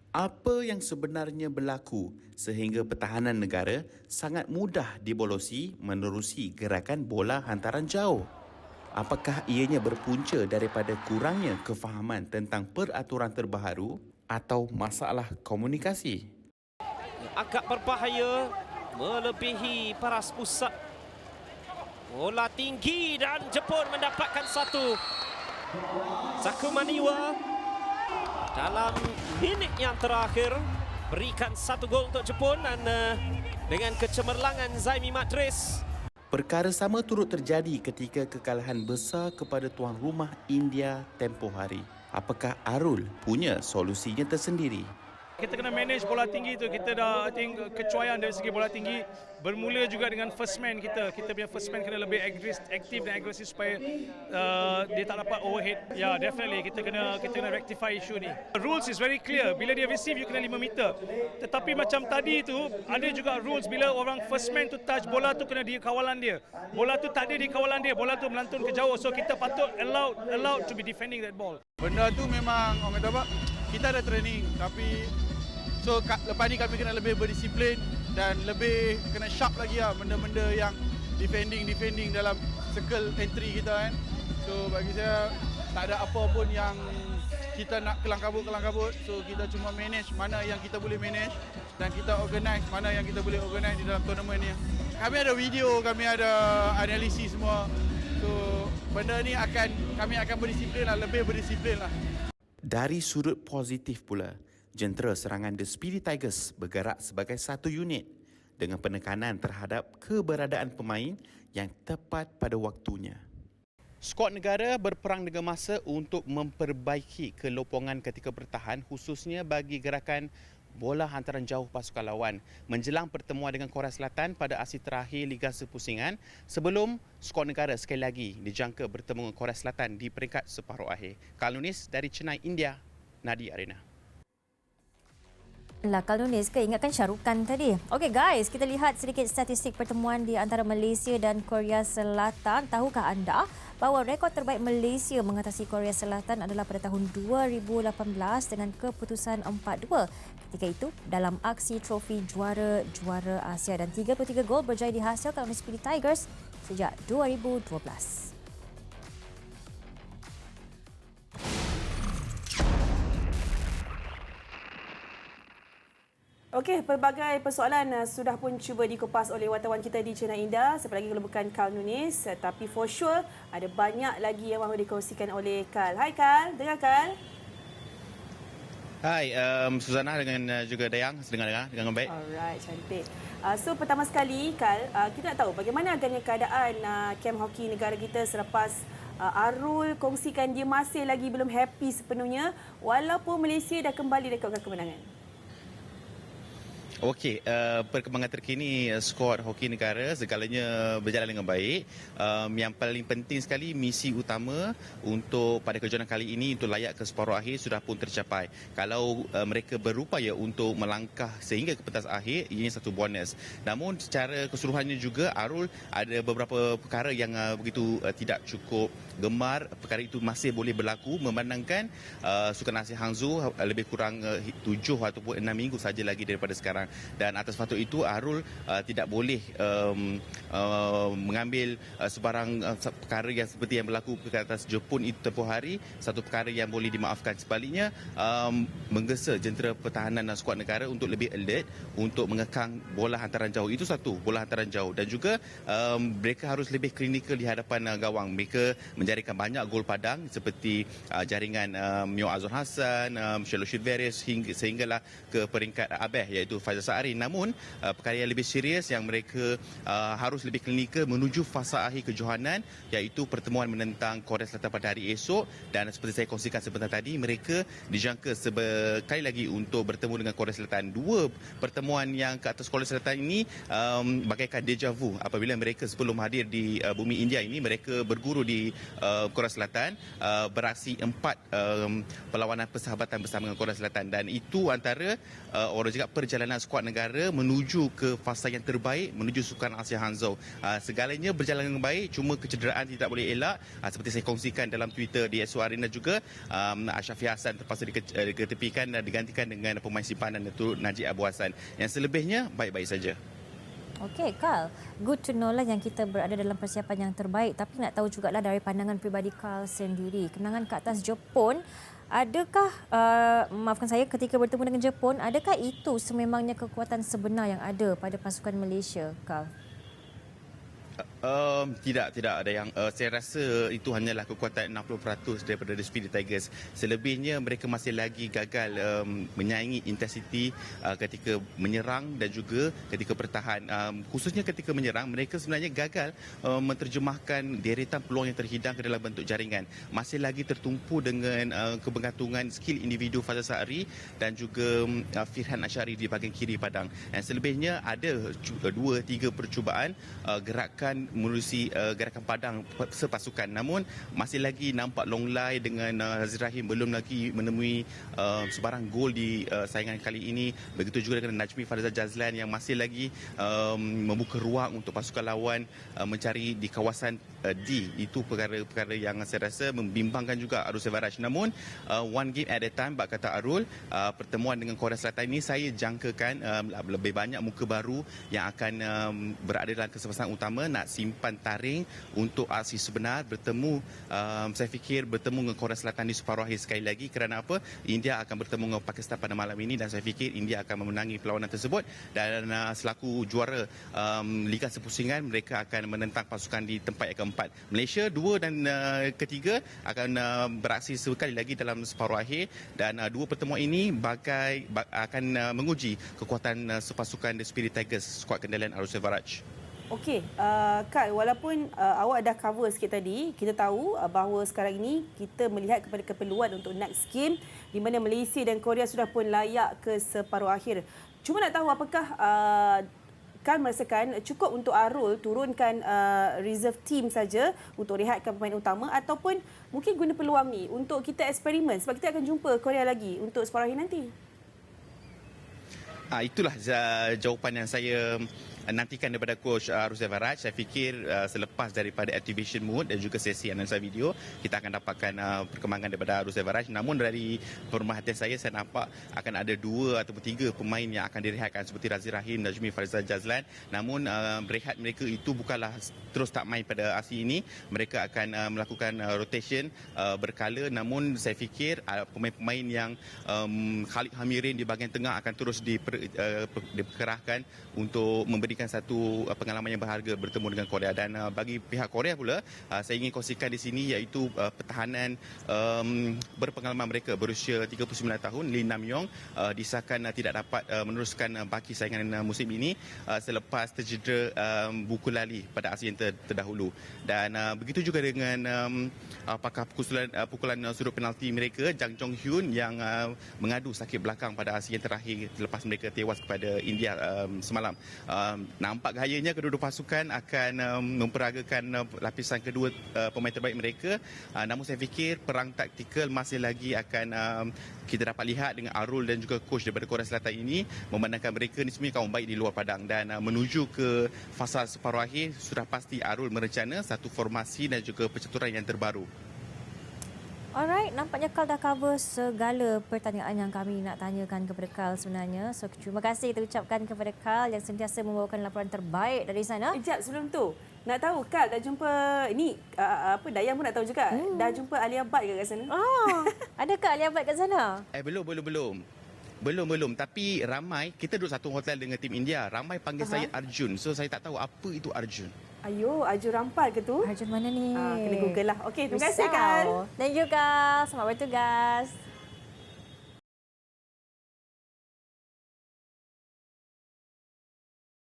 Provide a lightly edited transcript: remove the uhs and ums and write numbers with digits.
Apa yang sebenarnya berlaku sehingga pertahanan negara sangat mudah dibolosi menerusi gerakan bola hantaran jauh? Apakah ianya berpunca daripada kurangnya kefahaman tentang peraturan terbaru atau masalah komunikasi? Agak berbahaya melebihi paras pusat. Bola tinggi dan Jepun mendapatkan satu. Sakumaniwa dalam minit yang terakhir berikan satu gol untuk Jepun dan dengan kecemerlangan Zaimi Madris. Perkara sama turut terjadi ketika kekalahan besar kepada tuan rumah India tempoh hari. Apakah Arul punya solusinya tersendiri? Kita kena manage bola tinggi tu. Kita dah kecuaian dari segi bola tinggi. Bermula juga dengan first man kita. Kita punya first man kena lebih aktif dan agresif supaya dia tak dapat overhead. Ya, definitely kita kena rectify isu ni. The rules is very clear. Bila dia receive you kena 5 meter. Tetapi macam tadi tu ada juga rules bila orang first man tu touch bola tu kena di kawalan dia. Bola tu tak ada di kawalan dia. Bola tu melantun ke jauh. So kita patut allowed to be defending that ball. Benda tu memang orang kata apa? Kita ada training tapi lepas ni kami kena lebih berdisiplin dan lebih kena sharp lagi lah benda-benda yang defending dalam circle entry kita kan. So bagi saya tak ada apa pun yang kita nak kelang kabut. So kita cuma manage mana yang kita boleh manage dan kita organize mana yang kita boleh organize di dalam tournament ni. Kami ada video, kami ada analisis semua. So benda ni kami akan berdisiplin lah, lebih berdisiplin lah. Dari sudut positif pula, jentera serangan The Speedy Tigers bergerak sebagai satu unit dengan penekanan terhadap keberadaan pemain yang tepat pada waktunya. Skuad negara berperang dengan masa untuk memperbaiki kelopongan ketika bertahan khususnya bagi gerakan bola hantaran jauh pasukan lawan menjelang pertemuan dengan Korea Selatan pada aksi terakhir Liga Sepusingan sebelum skuad negara sekali lagi dijangka bertemu dengan Korea Selatan di peringkat separuh akhir. Kalnunis dari Chennai, India, Nadi Arena. Lakal Nunis ke ingatkan Syarukan tadi. Okey guys, kita lihat sedikit statistik pertemuan di antara Malaysia dan Korea Selatan. Tahukah anda bahawa rekod terbaik Malaysia mengatasi Korea Selatan adalah pada tahun 2018 dengan keputusan 4-2. Ketika itu dalam aksi trofi juara Asia dan 33 gol berjaya dihasilkan oleh Speedy Tigers sejak 2012. Okey, pelbagai persoalan sudah pun cuba dikupas oleh wartawan kita di Chennai Indah. Siapa lagi kalau bukan Karl Nunis. Tapi for sure, ada banyak lagi yang mahu dikongsikan oleh Karl. Hai Karl, dengar Karl? Hai, Suzana dengan juga Dayang, dengar dengan baik. Alright, cantik. So pertama sekali Karl, kita nak tahu bagaimana agaknya keadaan kem hoki negara kita selepas Arul kongsikan dia masih lagi belum happy sepenuhnya walaupun Malaysia dah kembali rekodkan kemenangan. Okey, perkembangan terkini skuad hoki negara segalanya berjalan dengan baik. Yang paling penting sekali misi utama untuk pada kejohanan kali ini untuk layak ke separuh akhir sudah pun tercapai. Kalau mereka berupaya untuk melangkah sehingga ke pentas akhir, ini satu bonus. Namun secara keseluruhannya juga Arul ada beberapa perkara yang begitu tidak cukup gemar. Perkara itu masih boleh berlaku memandangkan Sukan Asia Hangzhou lebih kurang 7 ataupun 6 minggu saja lagi daripada sekarang. Dan atas faktor itu Arul tidak boleh mengambil sebarang perkara yang seperti yang berlaku ke atas Jepun itu tempoh hari, satu perkara yang boleh dimaafkan. Sebaliknya menggesa jentera pertahanan skuad negara untuk lebih alert untuk mengekang bola hantaran jauh. Itu satu, bola hantaran jauh. Dan juga mereka harus lebih klinikal di hadapan gawang. Mereka menjaringkan banyak gol padang seperti jaringan Mio Azhar Hassan, Shelo Shilveres sehinggalah ke peringkat abeh iaitu Faizal Sa'ari. Namun perkara yang lebih serius yang mereka harus lebih klinikal menuju fasa akhir kejohanan iaitu pertemuan menentang Korea Selatan pada hari esok. Dan seperti saya kongsikan sebentar tadi, mereka dijangka sekali lagi untuk bertemu dengan Korea Selatan. Dua pertemuan yang ke atas Korea Selatan ini bagaikan deja vu apabila mereka sebelum hadir di bumi India ini mereka berguru di Korea Selatan, beraksi 4 perlawanan persahabatan bersama dengan Korea Selatan. Dan itu antara orang cakap perjalanan skuad negara menuju ke fasa yang terbaik, menuju Sukan Asia Hangzhou. Segalanya berjalan dengan baik, cuma kecederaan tidak boleh elak. Seperti saya kongsikan dalam Twitter di Eswa Arena juga, Ashafi Hassan terpaksa diketepikan dan digantikan dengan pemain simpanan iaitu Najib Abu Hassan. Yang selebihnya baik-baik saja. Okey, Carl. Good to know lah yang kita berada dalam persiapan yang terbaik. Tapi nak tahu jugalah dari pandangan peribadi Carl sendiri. Kemenangan ke atas Jepun, adakah, maafkan saya, ketika bertemu dengan Jepun, adakah itu sememangnya kekuatan sebenar yang ada pada pasukan Malaysia, Carl? Tidak ada yang saya rasa itu hanyalah kekuatan 60% daripada The Spirit Tigers. Selebihnya mereka masih lagi gagal menyaingi intensiti ketika menyerang dan juga ketika bertahan. Khususnya ketika menyerang, mereka sebenarnya gagal menerjemahkan deretan peluang yang terhidang ke dalam bentuk jaringan. Masih lagi tertumpu dengan kebergantungan skill individu Fazal Sa'ari dan juga Firhan Asyari di bahagian kiri padang. Dan selebihnya ada 2-3 percubaan gerakan menerusi gerakan padang sepasukan, namun masih lagi nampak long lie dengan Aziz Rahim belum lagi menemui sebarang gol di saingan kali ini. Begitu juga dengan Najmi Farizal Jazlan yang masih lagi membuka ruang untuk pasukan lawan mencari di kawasan D. Itu perkara-perkara yang saya rasa membimbangkan juga Arul Sevaraj. Namun one game at a time, bak kata Arul, pertemuan dengan Korea Selatan ini saya jangkakan lebih banyak muka baru yang akan berada dalam kesempatan utama nak simpan taring untuk aksi sebenar bertemu. Saya fikir bertemu dengan Korea Selatan di separuh akhir sekali lagi. Kerana apa? India akan bertemu dengan Pakistan pada malam ini dan saya fikir India akan memenangi perlawanan tersebut dan selaku juara Liga Sepusingan mereka akan menentang pasukan di tempat yang keempat. Malaysia 2 dan ketiga akan beraksi sekali lagi dalam separuh akhir dan dua pertemuan ini akan menguji kekuatan sepasukan The Spirit Tigers skuad kendalian Arul Sevaraj. Okey, Kak, walaupun awak dah cover sikit tadi, kita tahu bahawa sekarang ini kita melihat kepada keperluan untuk next game di mana Malaysia dan Korea sudah pun layak ke separuh akhir. Cuma nak tahu apakah Kak merasakan cukup untuk Arul turunkan reserve team saja untuk rehatkan pemain utama ataupun mungkin guna peluang ni untuk kita eksperimen sebab kita akan jumpa Korea lagi untuk separuh akhir nanti. Itulah jawapan yang saya nantikan daripada coach Arul Sevaraj. Saya fikir selepas daripada activation mode dan juga sesi analisa video kita akan dapatkan perkembangan daripada Arul Sevaraj. Namun dari pemerhatian saya nampak akan ada 2 ataupun 3 pemain yang akan direhatkan seperti Razi Rahim dan Najmi Farizal Jazlan. Namun berehat mereka itu bukanlah terus tak main pada aksi ini. Mereka akan melakukan rotation berkala. Namun saya fikir pemain-pemain yang Khalid Hamirin di bahagian tengah akan terus diperkerahkan untuk memberikan satu pengalaman yang berharga bertemu dengan Korea. Dan bagi pihak Korea pula, saya ingin kongsikan di sini iaitu pertahanan berpengalaman mereka berusia 39 tahun, Lee Nam Yong, disahkan tidak dapat meneruskan baki saingan musim ini selepas tercedera buku lali pada aksi yang terdahulu. Dan begitu juga dengan pakar pukulan sudut penalti mereka, Jang Jong Hyun, yang mengadu sakit belakang pada aksi yang terakhir selepas mereka tewas kepada India semalam. Nampak gayanya kedua-dua pasukan akan memperagakan lapisan kedua pemain terbaik mereka. Namun saya fikir perang taktikal masih lagi akan kita dapat lihat dengan Arul dan juga coach daripada Korea Selatan ini, memandangkan mereka ni sebenarnya kawan baik di luar padang. Dan menuju ke fasa separuh akhir, sudah pasti Arul merencana satu formasi dan juga percaturan yang terbaru. Alright, nampaknya Carl dah cover segala pertanyaan yang kami nak tanyakan kepada Carl sebenarnya. So, terima kasih kita ucapkan kepada Carl yang sentiasa membawakan laporan terbaik dari sana. Sekejap sebelum tu, nak tahu Carl dah jumpa, ini Dayang pun nak tahu juga, dah jumpa Alia Bhatt ke kat sana? Adakah Alia Bhatt kat sana? Belum. Tapi ramai, kita duduk satu hotel dengan tim India, ramai panggil saya Arjun. So saya tak tahu apa itu Arjun. Ayo, Arjun Rampal ke tu? Arjun mana ni? Kena Google lah. Okey, terima kasih Carl. Thank you Carl. Selamat bertugas.